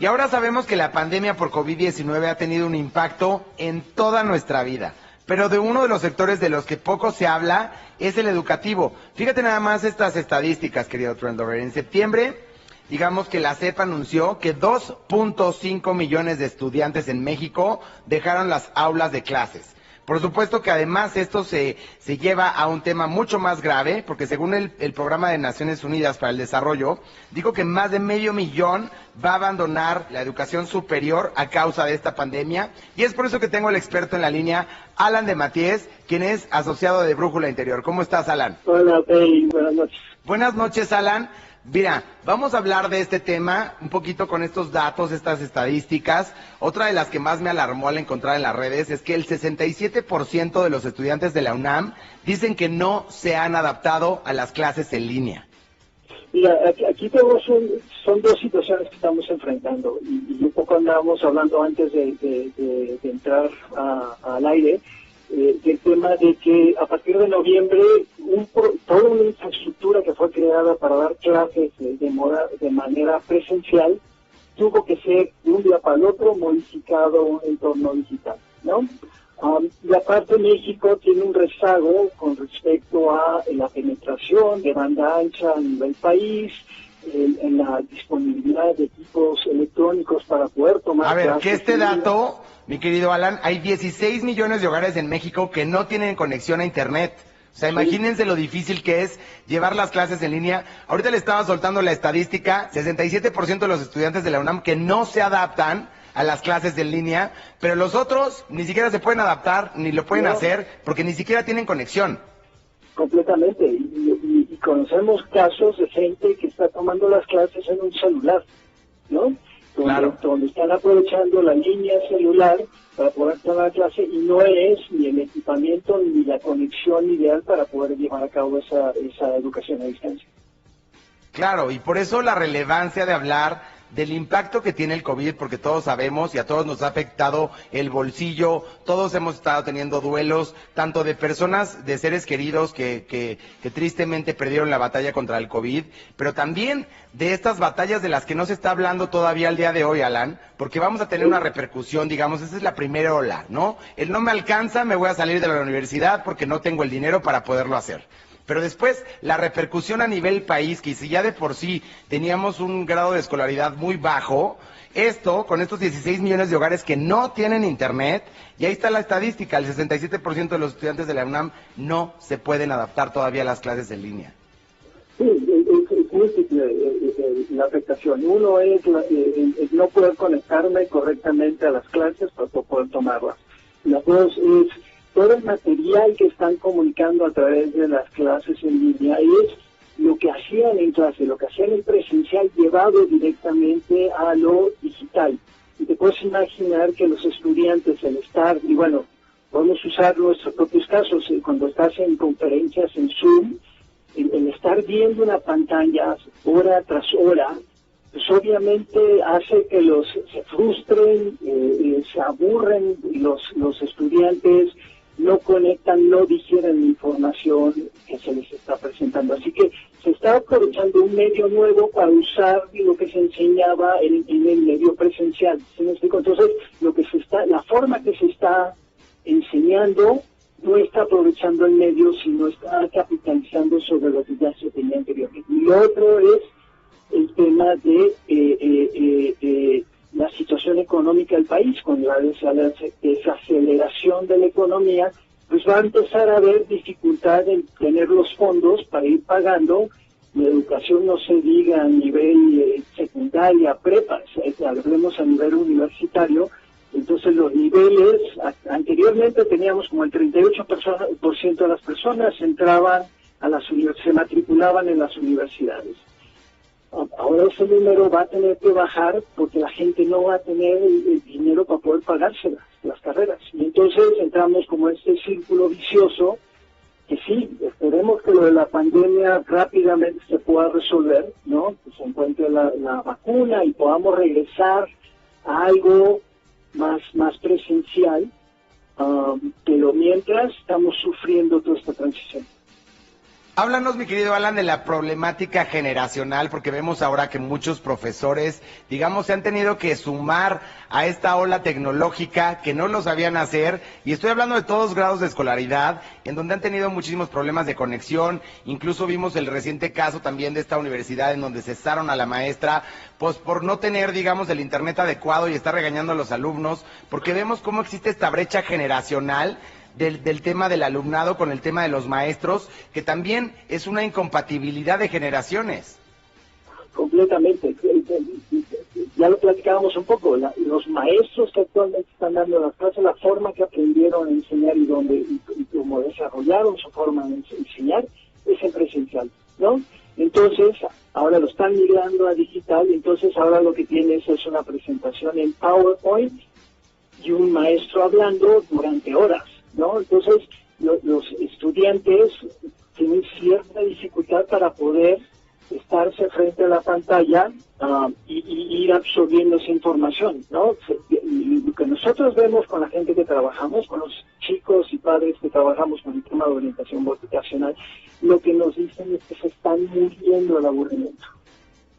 Y ahora sabemos que la pandemia por COVID-19 ha tenido un impacto en toda nuestra vida, pero de uno de los sectores de los que poco se habla es el educativo. Fíjate nada más estas estadísticas, querido Trendover. En septiembre, digamos que la CEP anunció que 2.5 millones de estudiantes en México dejaron las aulas de clases. Por supuesto que además esto se lleva a un tema mucho más grave, porque según el Programa de Naciones Unidas para el Desarrollo, dijo que más de 500,000 va a abandonar la educación superior a causa de esta pandemia, y es por eso que tengo al experto en la línea, Alan de Matías, quien es asociado de Brújula Interior. ¿Cómo estás, Alan? Hola, Pei, buenas noches. Buenas noches, Alan. Mira, vamos a hablar de este tema un poquito con estos datos, estas estadísticas. Otra de las que más me alarmó al encontrar en las redes es que el 67% de los estudiantes de la UNAM dicen que no se han adaptado a las clases en línea. Mira, aquí tenemos son dos situaciones que estamos enfrentando y un poco andábamos hablando antes de entrar al aire. Del tema de que a partir de noviembre toda una infraestructura que fue creada para dar clases de manera presencial tuvo que ser de un día para el otro modificado a un entorno digital, ¿no? Y aparte México tiene un rezago con respecto a la penetración de banda ancha a nivel país, en la disponibilidad de equipos electrónicos para poder tomar clases. A ver, que este dato, mi querido Alan, hay 16 millones de hogares en México que no tienen conexión a internet. O sea, imagínense lo difícil que es llevar las clases en línea. Ahorita le estaba soltando la estadística, 67% de los estudiantes de la UNAM que no se adaptan a las clases en línea, pero los otros ni siquiera se pueden adaptar, ni lo pueden hacer, porque ni siquiera tienen conexión. Completamente, y conocemos casos de gente que está tomando las clases en un celular, ¿no? Donde están aprovechando la línea celular para poder tomar la clase y no es ni el equipamiento ni la conexión ideal para poder llevar a cabo esa educación a distancia. Claro, y por eso la relevancia de hablar del impacto que tiene el COVID, porque todos sabemos y a todos nos ha afectado el bolsillo, todos hemos estado teniendo duelos, tanto de personas, de seres queridos que tristemente perdieron la batalla contra el COVID, pero también de estas batallas de las que no se está hablando todavía al día de hoy, Alan, porque vamos a tener una repercusión, digamos, esa es la primera ola, ¿no? El no me alcanza, me voy a salir de la universidad porque no tengo el dinero para poderlo hacer. Pero después, la repercusión a nivel país, que si ya de por sí teníamos un grado de escolaridad muy bajo, esto, con estos 16 millones de hogares que no tienen internet, y ahí está la estadística, el 67% de los estudiantes de la UNAM no se pueden adaptar todavía a las clases en línea. Sí, es la afectación. Uno es el no poder conectarme correctamente a las clases para poder tomarlas. La dos es todo el material que están comunicando a través de las clases en línea es lo que hacían en clase, lo que hacían en presencial llevado directamente a lo digital. Y te puedes imaginar que los estudiantes, el estar, y bueno, podemos usar nuestros propios casos, cuando estás en conferencias en Zoom, el estar viendo una pantalla hora tras hora, pues obviamente hace que se frustren, se aburren los estudiantes, no conectan, no digieren la información que se les está presentando. Así que se está aprovechando un medio nuevo para usar lo que se enseñaba en el medio presencial. ¿Sí me explico? Entonces, la forma que se está enseñando no está aprovechando el medio, sino está capitalizando sobre lo que ya se tenía anteriormente. Y lo otro es el tema de la situación económica del país. Con la desaceleración de la economía, pues va a empezar a haber dificultad en tener los fondos para ir pagando. La educación no se diga a nivel secundaria, prepa, hablemos a nivel universitario. Entonces los niveles, anteriormente teníamos como el 38% de las personas se matriculaban en las universidades. Ahora ese número va a tener que bajar porque la gente no va a tener el dinero para poder pagarse las carreras. Y entonces entramos como este círculo vicioso que sí, esperemos que lo de la pandemia rápidamente se pueda resolver, ¿no? Que se encuentre la vacuna y podamos regresar a algo más presencial, pero mientras estamos sufriendo toda esta transición. Háblanos, mi querido Alan, de la problemática generacional, porque vemos ahora que muchos profesores, digamos, se han tenido que sumar a esta ola tecnológica que no lo sabían hacer, y estoy hablando de todos grados de escolaridad, en donde han tenido muchísimos problemas de conexión. Incluso vimos el reciente caso también de esta universidad en donde cesaron a la maestra, pues por no tener, digamos, el internet adecuado y estar regañando a los alumnos, porque vemos cómo existe esta brecha generacional del tema del alumnado con el tema de los maestros, que también es una incompatibilidad de generaciones. Completamente. Ya lo platicábamos un poco, los maestros que actualmente están dando las clases, la forma que aprendieron a enseñar y cómo desarrollaron su forma de enseñar es en presencial, ¿no? Entonces, ahora lo están migrando a digital, entonces ahora lo que tienes es una presentación en PowerPoint y un maestro hablando durante horas, ¿no? Entonces, los estudiantes tienen cierta dificultad para poder estarse frente a la pantalla y ir absorbiendo esa información, ¿no? Lo que nosotros vemos con la gente que trabajamos, con los chicos y padres que trabajamos con el tema de orientación vocacional, lo que nos dicen es que se están muriendo el aburrimiento.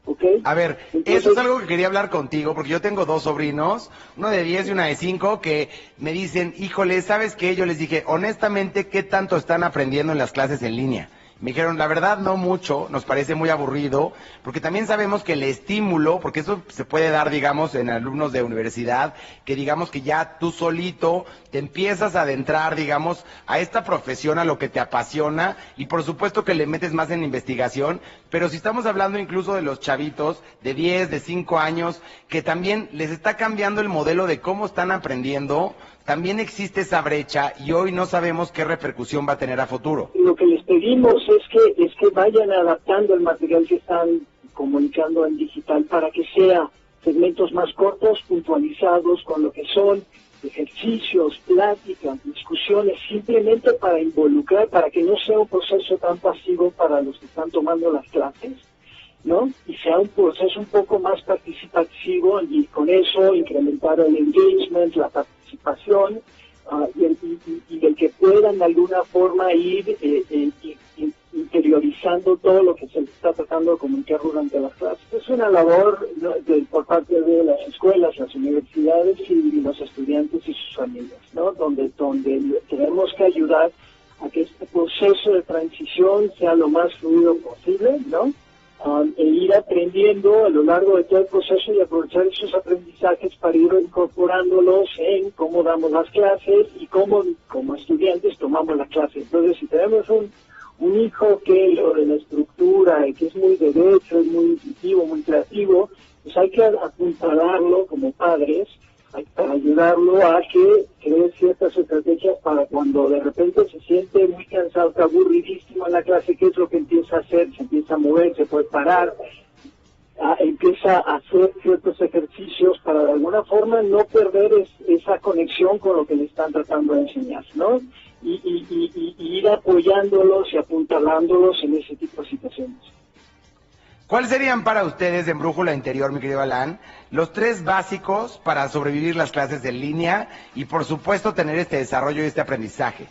¿Okay? A ver, entonces, eso es algo que quería hablar contigo, porque yo tengo dos sobrinos, uno de 10 y una de 5, que me dicen, híjole, ¿sabes qué? Yo les dije, honestamente, ¿qué tanto están aprendiendo en las clases en línea? Me dijeron, la verdad, no mucho, nos parece muy aburrido, porque también sabemos que el estímulo, porque eso se puede dar, digamos, en alumnos de universidad, que digamos que ya tú solito te empiezas a adentrar, digamos, a esta profesión, a lo que te apasiona, y por supuesto que le metes más en investigación, pero si estamos hablando incluso de los chavitos de 10, de 5 años, que también les está cambiando el modelo de cómo están aprendiendo, también existe esa brecha y hoy no sabemos qué repercusión va a tener a futuro. Lo que les pedimos es que vayan adaptando el material que están comunicando en digital para que sea segmentos más cortos, puntualizados con lo que son ejercicios, pláticas, discusiones, simplemente para involucrar, para que no sea un proceso tan pasivo para los que están tomando las clases, ¿no? Y sea un proceso un poco más participativo y con eso incrementar el engagement, la participación y el que puedan de alguna forma ir interiorizando todo lo que se les está tratando de comunicar durante las clases. Es una labor, ¿no?, por parte de las escuelas, las universidades y los estudiantes y sus familias, ¿no? Donde tenemos que ayudar a que este proceso de transición sea lo más fluido posible, ¿no? E ir aprendiendo a lo largo de todo el proceso y aprovechar esos aprendizajes para ir incorporándolos en cómo damos las clases y cómo como estudiantes tomamos la clase. Entonces, si tenemos un hijo que lo de la estructura, que es muy derecho, es muy intuitivo, muy creativo, pues hay que apuntalarlo como padres para ayudarlo a que cree ciertas estrategias para cuando de repente se siente muy cansado, está aburridísimo en la clase, ¿qué es lo que empieza a hacer? Se empieza a mover, se puede parar, empieza a hacer ciertos ejercicios para de alguna forma no perder esa conexión con lo que le están tratando de enseñar, ¿no? Y ir apoyándolos y apuntalándolos en ese tipo de situaciones. ¿Cuáles serían para ustedes en Brújula Interior, mi querido Alan, los 3 básicos para sobrevivir las clases en línea y, por supuesto, tener este desarrollo y este aprendizaje?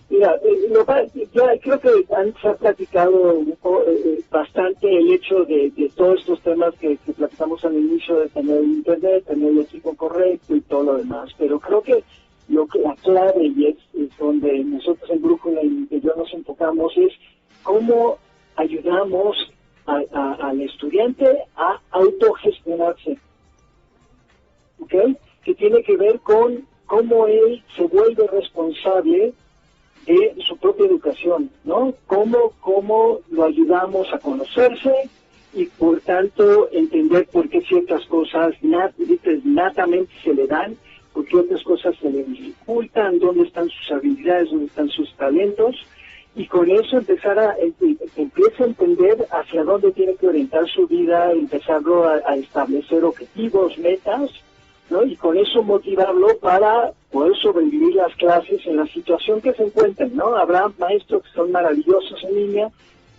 Mira, yo creo que se ha platicado bastante el hecho de todos estos temas que platicamos al inicio, de tener internet, tener el equipo correcto y todo lo demás, pero creo que la clave y es donde nosotros en Brújula Interior nos enfocamos es cómo ayudamos al estudiante a autogestionarse, ¿ok? Que tiene que ver con cómo él se vuelve responsable de su propia educación, ¿no? Cómo lo ayudamos a conocerse y por tanto entender por qué ciertas cosas natamente se le dan, por qué otras cosas se le dificultan, dónde están sus habilidades, dónde están sus talentos, y con eso empieza a entender hacia dónde tiene que orientar su vida, empezarlo a establecer objetivos, metas, ¿no? Y con eso motivarlo para poder sobrevivir las clases en la situación que se encuentren, ¿no? Habrá maestros que son maravillosos en línea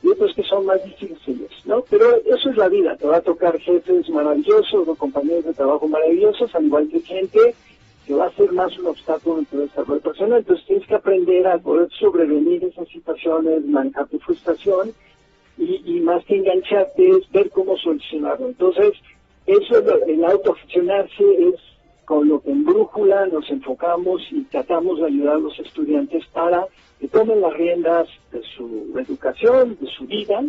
y otros que son más difíciles, ¿no? Pero eso es la vida, te va a tocar jefes maravillosos o compañeros de trabajo maravillosos, al igual que gente que va a ser más un obstáculo en tu desarrollo personal. Entonces tienes que aprender a poder sobrevenir esas situaciones, manejar tu frustración y más que engancharte es ver cómo solucionarlo. Entonces, eso, el autogestionarse es con lo que en Brújula nos enfocamos y tratamos de ayudar a los estudiantes para que tomen las riendas de su educación, de su vida,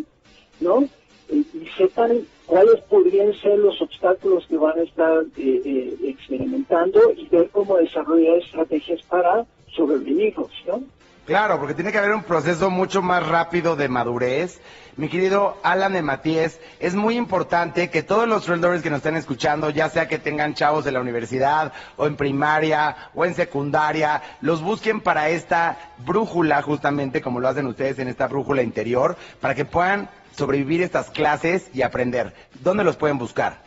¿no? Y sepan cuáles podrían ser los obstáculos que van a estar experimentando y ver cómo desarrollar estrategias para sobrevivirlos, ¿no? Claro, porque tiene que haber un proceso mucho más rápido de madurez. Mi querido Alan de Matías, es muy importante que todos los Trail Lovers que nos estén escuchando, ya sea que tengan chavos de la universidad, o en primaria, o en secundaria, los busquen para esta brújula, justamente como lo hacen ustedes en esta brújula interior, para que puedan sobrevivir estas clases y aprender. ¿Dónde los pueden buscar?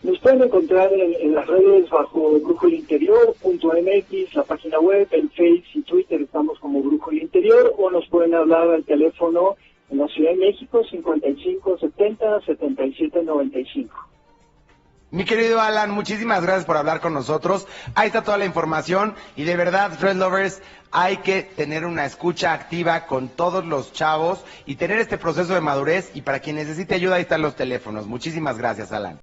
Nos pueden encontrar en las redes bajo brújulainterior.mx, la página web, en Face y Twitter estamos como Brújula Interior, o nos pueden hablar al teléfono en la Ciudad de México 5570-7795. Mi querido Alan, muchísimas gracias por hablar con nosotros. Ahí está toda la información y de verdad, Trail Lovers, hay que tener una escucha activa con todos los chavos y tener este proceso de madurez, y para quien necesite ayuda ahí están los teléfonos. Muchísimas gracias, Alan.